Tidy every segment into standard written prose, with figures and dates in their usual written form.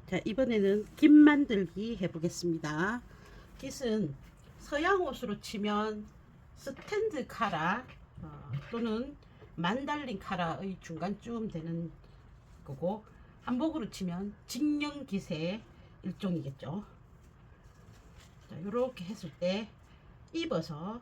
자, 이번에는 김 만들기 해보겠습니다. 깃은 서양 옷으로 치면 스탠드 카라 또는 만달린 카라의 중간쯤 되는 거고, 한복으로 치면 직령 깃의 일종이겠죠. 자, 이렇게 했을 때 입어서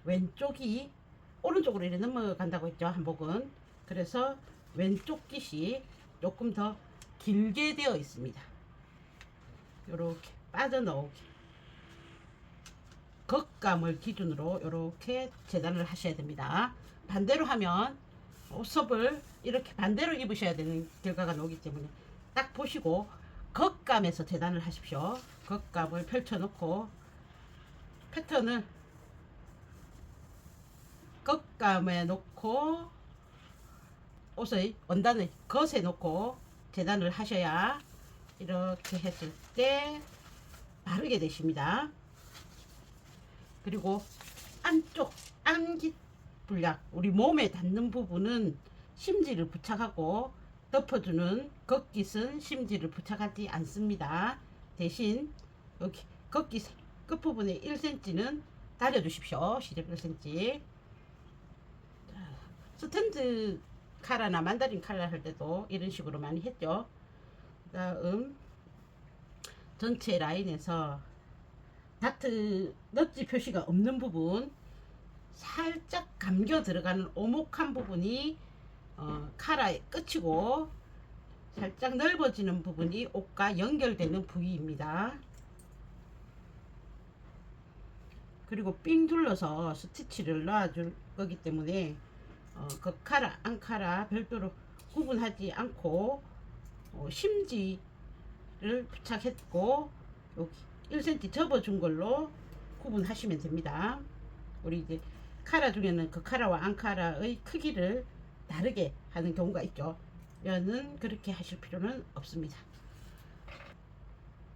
왼쪽이 오른쪽으로 이렇게 넘어간다고 했죠, 한복은. 그래서 왼쪽 깃이 조금 더 길게 되어 있습니다. 이렇게 빠져나오게 겉감을 기준으로 이렇게 재단을 하셔야 됩니다. 반대로 하면 옷섭을 이렇게 반대로 입으셔야 되는 결과가 나오기 때문에 딱 보시고 겉감에서 재단을 하십시오. 겉감을 펼쳐 놓고 패턴을 겉감에 놓고 옷의 원단을 겉에 놓고 재단을 하셔야 이렇게 했을 때 바르게 되십니다. 그리고 안쪽 안깃 분량, 우리 몸에 닿는 부분은 심지를 부착하고 덮어주는 겉깃은 심지를 부착하지 않습니다. 대신 여기 겉깃 끝부분에 1cm는 다려주십시오. 시접 1cm. 스탠드 카라나 만다린 카라 할 때도 이런 식으로 많이 했죠. 그 다음 전체 라인에서 다트 넛지 표시가 없는 부분, 살짝 감겨 들어가는 오목한 부분이 카라의 끝이고, 살짝 넓어지는 부분이 옷과 연결되는 부위입니다. 그리고 삥 둘러서 스티치를 놔줄 거기 때문에 그 카라, 앙카라 별도로 구분하지 않고 심지를 부착했고 여기 1cm 접어준 걸로 구분하시면 됩니다. 우리 이제 카라 중에는 그 카라와 앙카라의 크기를 다르게 하는 경우가 있죠. 여는 그렇게 하실 필요는 없습니다.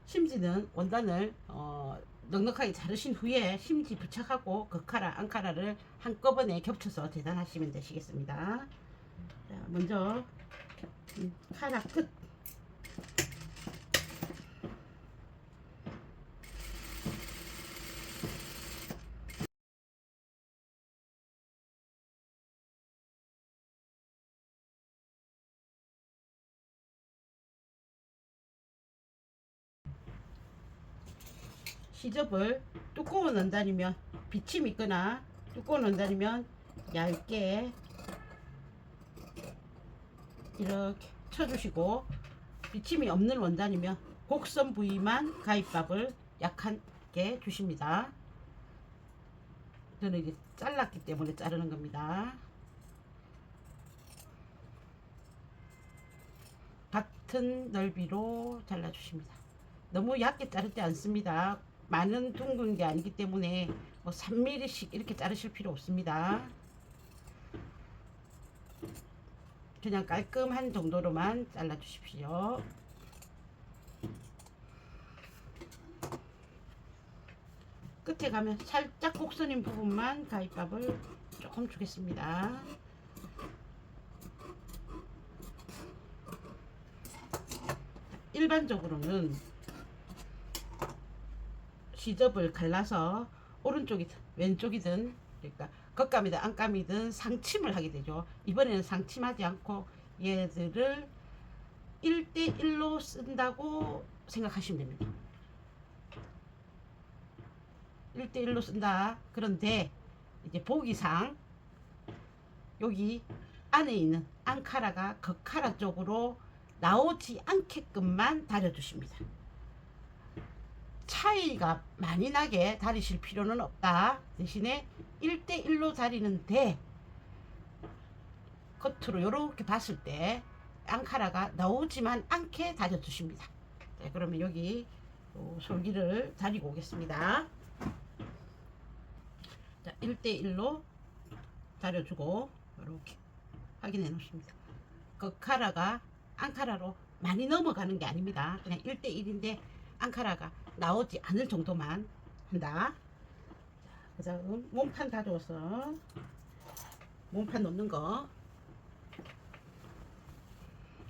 심지는 원단을 넉넉하게 자르신 후에 심지 부착하고 그 카라, 앙카라를 한꺼번에 겹쳐서 재단하시면 되시겠습니다. 자, 먼저 카라 끝 시접을 두꺼운 원단이면 비침이 있거나 두꺼운 원단이면 얇게 이렇게 쳐주시고, 비침이 없는 원단이면 곡선 부위만 가위밥을 약하게 주십니다. 저는 이제 잘랐기 때문에 자르는 겁니다. 같은 넓이로 잘라주십니다. 너무 얇게 자르지 않습니다. 많은 둥근 게 아니기 때문에 뭐 3mm씩 이렇게 자르실 필요 없습니다. 그냥 깔끔한 정도로만 잘라 주십시오. 끝에 가면 살짝 곡선인 부분만 가위밥을 조금 주겠습니다. 일반적으로는 시접을 갈라서 오른쪽이든 왼쪽이든, 그러니까 겉감이든 안감이든 상침을 하게 되죠. 이번에는 상침하지 않고 얘들을 1대1로 쓴다고 생각하시면 됩니다. 1대1로 쓴다. 그런데 이제 보기상 여기 안에 있는 앙카라가 겉카라 쪽으로 나오지 않게끔만 다려주십니다. 차이가 많이 나게 다리실 필요는 없다. 대신에 1대1로 다리는데 겉으로 이렇게 봤을 때 앙카라가 나오지만 않게 다려주십니다. 네, 그러면 여기 솔기를 다리고 오겠습니다. 자, 1대1로 다려주고 이렇게 확인해 놓습니다. 겉카라가 앙카라로 많이 넘어가는 게 아닙니다. 그냥 1대1인데 앙카라가 나오지 않을 정도만 한다. 그 다음 몸판 가져와서 몸판 놓는 거.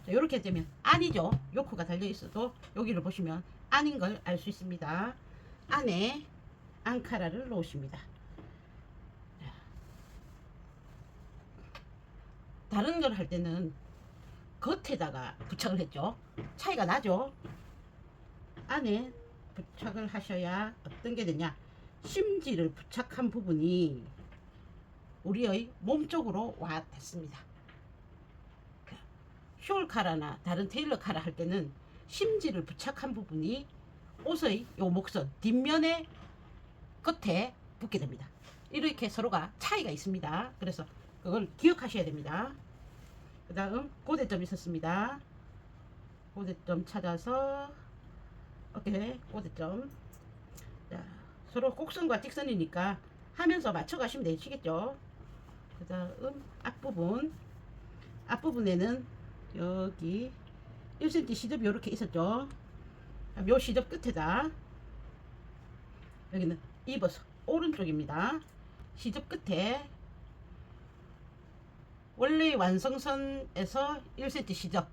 이렇게 되면 안이죠. 요크가 달려 있어도 여기를 보시면 안인 걸 알 수 있습니다. 안에 앙카라를 놓으십니다. 다른 걸 할 때는 겉에다가 부착을 했죠. 차이가 나죠. 안에 부착을 하셔야 어떤 게 되냐, 심지를 부착한 부분이 우리의 몸 쪽으로 와 닿습니다. 숄카라나 다른 테일러 카라 할 때는 심지를 부착한 부분이 옷의 요 목선 뒷면에 끝에 붙게 됩니다. 이렇게 서로가 차이가 있습니다. 그래서 그걸 기억하셔야 됩니다. 그 다음 고대점 있었습니다. 고대점 찾아서 오케이, 고대점. 자, 서로 곡선과 직선이니까 하면서 맞춰 가시면 되시겠죠. 그 다음 앞부분에는 여기 1cm 시접이 이렇게 있었죠. 요 시접 끝에다 여기는 입어서 오른쪽입니다. 시접 끝에 원래 완성선에서 1cm 시접,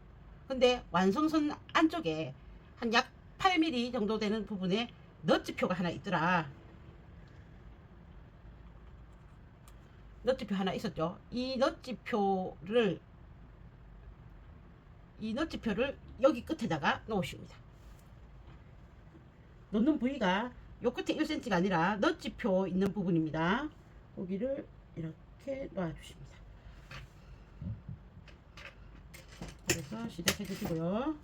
근데 완성선 안쪽에 한 약 8mm 정도 되는 부분에 너츠표가 하나 있더라. 너츠표 하나 있었죠. 이 너츠표를 여기 끝에다가 놓으십니다. 놓는 부위가 요 끝에 1cm가 아니라 너츠표 있는 부분입니다. 여기를 이렇게 놔주십니다. 그래서 시작해 주시고요.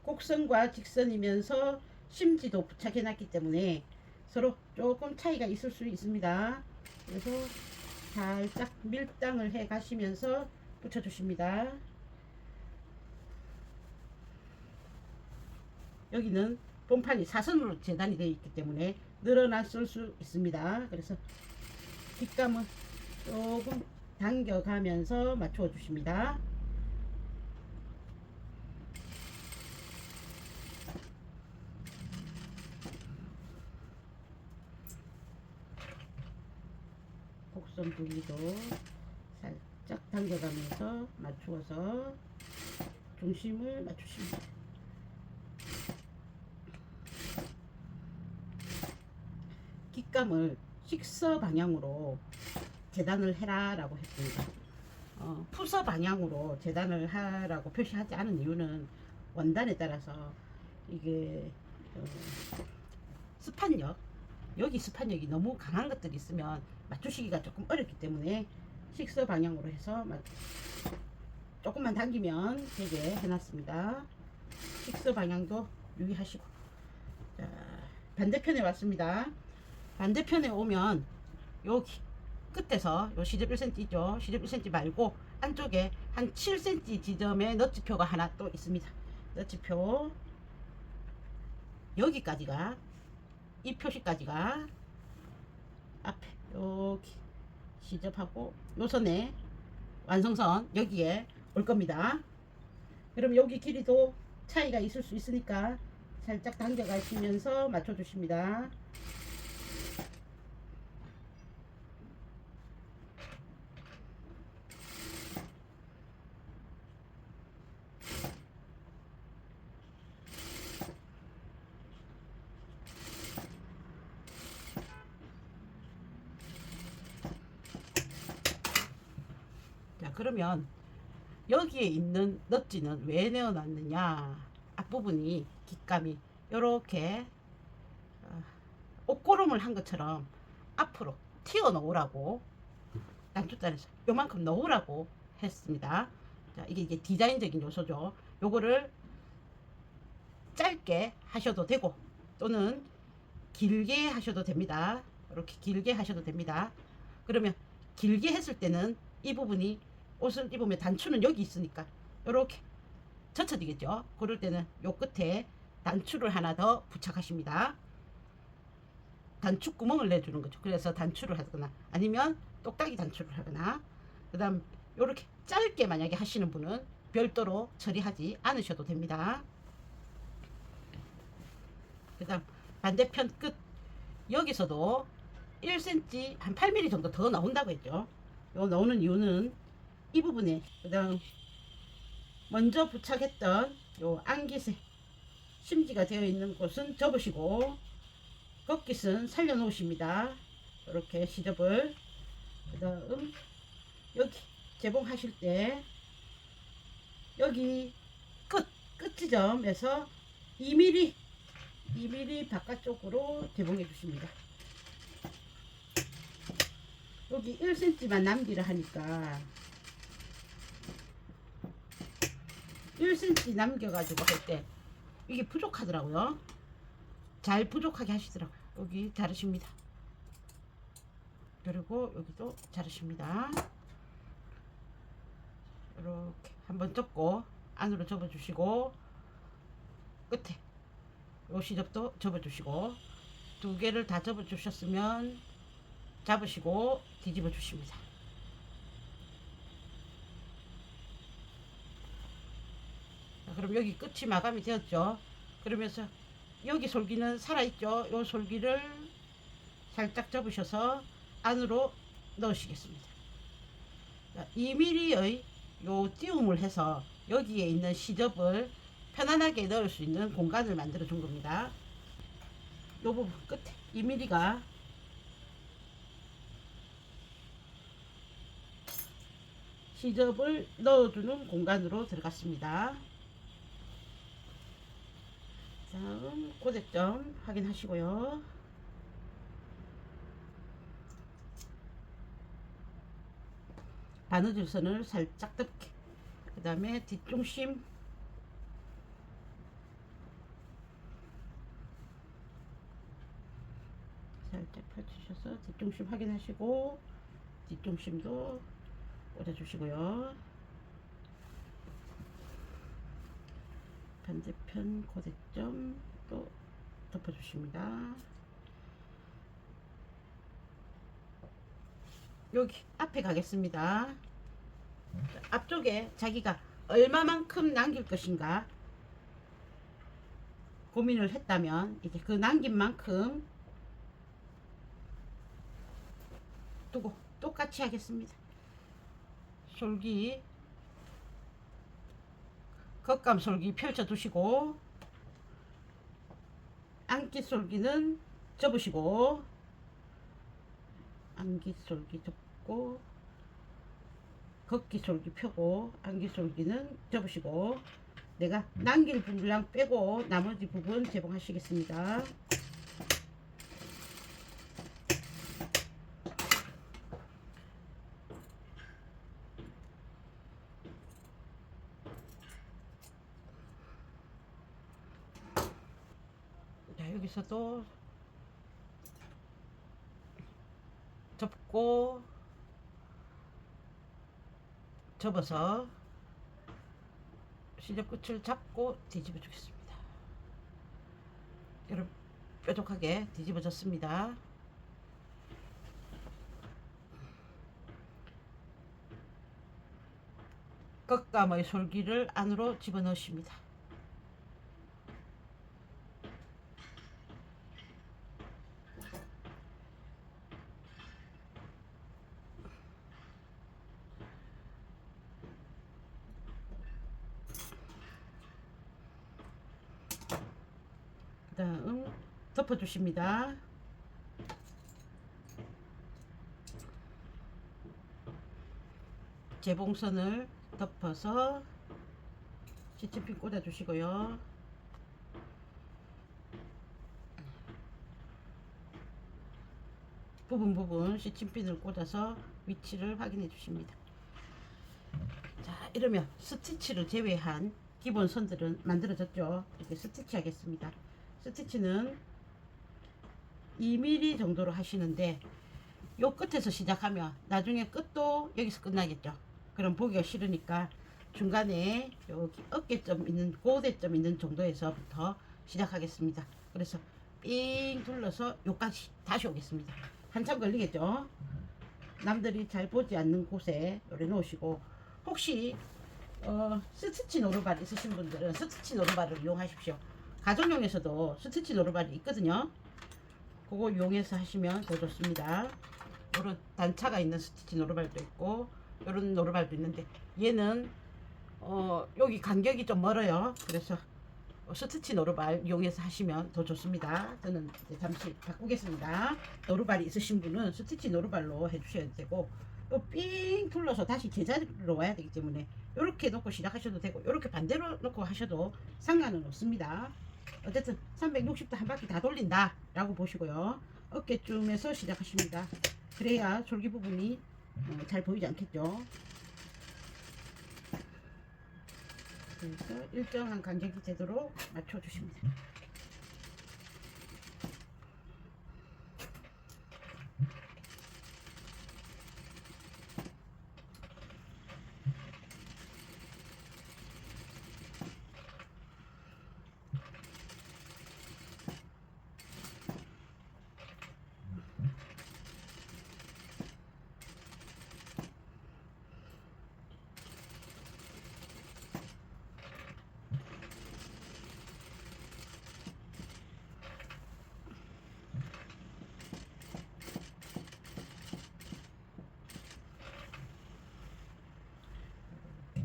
곡선과 직선이면서 심지도 부착해 놨기 때문에 서로 조금 차이가 있을 수 있습니다. 그래서 살짝 밀당을 해 가시면서 붙여 주십니다. 여기는 본판이 사선으로 재단이 되어 있기 때문에 늘어났을 수 있습니다. 그래서 뒷감은 조금 당겨가면서 맞춰 주십니다. 곡선 부위도 살짝 당겨가면서 맞추어서 중심을 맞추십니다. 깃감을 식서 방향으로 재단을 해라 라고 했습니다. 푸서 방향으로 재단을 하라고 표시하지 않은 이유는 원단에 따라서 이게 스판력, 여기 스판력이 너무 강한 것들이 있으면 맞추시기가 조금 어렵기 때문에 식서 방향으로 해서 조금만 당기면 되게 해놨습니다. 식서 방향도 유의하시고. 자, 반대편에 왔습니다. 반대편에 오면 여기 끝에서 요 시접 1cm 있죠. 시접 1cm 말고 안쪽에 한 7cm 지점에 너츠표가 하나 또 있습니다. 너츠표 여기까지가, 이 표시까지가 앞에 여기 시접하고 요 선에 완성선 여기에 올 겁니다. 그럼 여기 길이도 차이가 있을 수 있으니까 살짝 당겨 가시면서 맞춰 주십니다. 자, 그러면 여기에 있는 넛지는 왜 내어놨느냐, 앞부분이 깃감이 이렇게 옷고름을 한 것처럼 앞으로 튀어 놓으라고 단추단에서 요만큼 넣으라고 했습니다. 자, 이게 디자인적인 요소죠. 요거를 짧게 하셔도 되고 또는 길게 하셔도 됩니다. 이렇게 길게 하셔도 됩니다. 그러면 길게 했을 때는 이 부분이 옷을 입으면 단추는 여기 있으니까 이렇게 젖혀지겠죠. 그럴 때는 요 끝에 단추를 하나 더 부착하십니다. 단추 구멍을 내주는 거죠. 그래서 단추를 하거나 아니면 똑딱이 단추를 하거나, 그 다음 요렇게 짧게 만약에 하시는 분은 별도로 처리하지 않으셔도 됩니다. 그 다음 반대편 끝 여기서도 1cm 한 8mm 정도 더 나온다고 했죠. 요 나오는 이유는 이 부분에, 그 다음 먼저 부착했던 요 안깃에 심지가 되어 있는 곳은 접으시고 겉깃은 살려 놓으십니다. 이렇게 시접을. 그 다음 여기 재봉하실 때 여기 끝 지점에서 2mm 바깥쪽으로 재봉해 주십니다. 여기 1cm만 남기라 하니까 1cm 남겨가지고 할 때 이게 부족하더라고요. 잘 부족하게 하시더라고요. 여기 자르십니다. 그리고 여기도 자르십니다. 이렇게 한번 접고 안으로 접어 주시고 끝에 요 시접도 접어 주시고 두 개를 다 접어 주셨으면 잡으시고 뒤집어 주십니다. 그럼 여기 끝이 마감이 되었죠. 그러면서 여기 솔기는 살아있죠. 요 솔기를 살짝 접으셔서 안으로 넣으시겠습니다. 2mm의 요 띄움을 해서 여기에 있는 시접을 편안하게 넣을 수 있는 공간을 만들어 준 겁니다. 요 부분 끝에 2mm가 시접을 넣어주는 공간으로 들어갔습니다. 다음 고대점 확인하시고요. 바느질 선을 살짝 덮게. 그 다음에 뒷중심 살짝 펼치셔서 뒷중심 확인하시고 뒷중심도 꽂아주시고요. 반대편 고대점 또 덮어주십니다. 여기 앞에 가겠습니다. 앞쪽에 자기가 얼마만큼 남길 것인가 고민을 했다면 이제 그 남긴 만큼 두고 똑같이 하겠습니다. 솔기 겉감 솔기 펼쳐 두시고 안깃 솔기는 접으시고 안깃 솔기 접고 겉깃 솔기 펴고 안깃 솔기는 접으시고 내가 남길 분량 빼고 나머지 부분 재봉하시겠습니다. 자, 여기서도 접고 접어서 시접 끝을 잡고 뒤집어 주겠습니다. 여러분 뾰족하게 뒤집어졌습니다. 겉감의 솔기를 안으로 집어넣으십니다. 그 다음 덮어주십니다. 재봉선을 덮어서 시침핀 꽂아주시고요. 부분 시침핀을 꽂아서 위치를 확인해 주십니다. 자, 이러면 스티치를 제외한 기본 선들은 만들어졌죠. 이렇게 스티치 하겠습니다. 스티치는 2mm 정도로 하시는데 요 끝에서 시작하면 나중에 끝도 여기서 끝나겠죠. 그럼 보기가 싫으니까 중간에 여기 어깨점 있는 고대점 있는 정도에서부터 시작하겠습니다. 그래서 삥 둘러서 요까지 다시 오겠습니다. 한참 걸리겠죠. 남들이 잘 보지 않는 곳에 요래 놓으시고 혹시 스티치 노루발 있으신 분들은 스티치 노루발을 이용하십시오. 가정용에서도 스티치 노루발이 있거든요. 그거 이용해서 하시면 더 좋습니다. 이런 단차가 있는 스티치 노루발도 있고 이런 노루발도 있는데 얘는 여기 간격이 좀 멀어요. 그래서 스티치 노루발 이용해서 하시면 더 좋습니다. 저는 이제 잠시 바꾸겠습니다. 노루발이 있으신 분은 스티치 노루발로 해주셔야 되고, 삥 둘러서 다시 제자리로 와야 되기 때문에 이렇게 놓고 시작하셔도 되고, 이렇게 반대로 놓고 하셔도 상관은 없습니다. 어쨌든 360도 한 바퀴 다 돌린다 라고 보시고요. 어깨쯤에서 시작하십니다. 그래야 졸기 부분이 잘 보이지 않겠죠. 그래서 일정한 간격이 되도록 맞춰주십니다.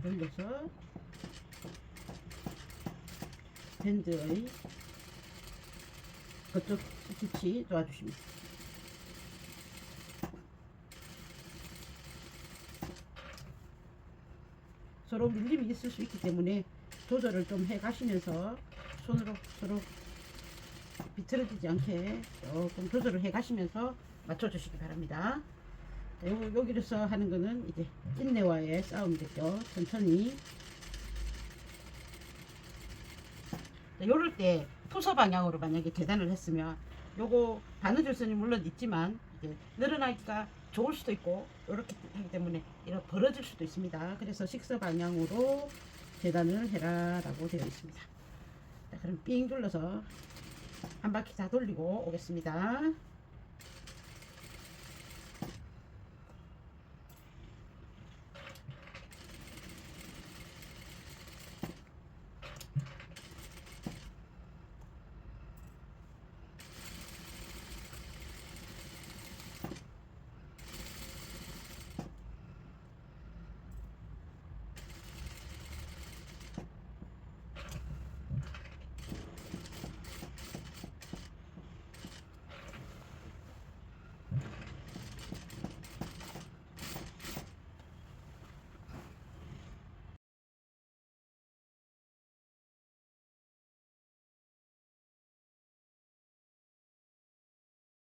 돌려서 밴드의 그쪽 스티치 도와주십니다. 서로 밀림이 있을 수 있기 때문에 조절을 좀 해 가시면서 손으로 서로 비틀어지지 않게 조금 조절을 해 가시면서 맞춰 주시기 바랍니다. 여기서 하는 거는 이제 인내와의 싸움이겠죠. 천천히. 요럴 때 토서 방향으로 만약에 계단을 했으면 요거 바느질 선이 물론 있지만 이제 늘어나기가 좋을 수도 있고 이렇게 하기 때문에 이렇게 벌어질 수도 있습니다. 그래서 식서 방향으로 계단을 해라 라고 되어 있습니다. 자, 그럼 삥 둘러서 한 바퀴 다 돌리고 오겠습니다.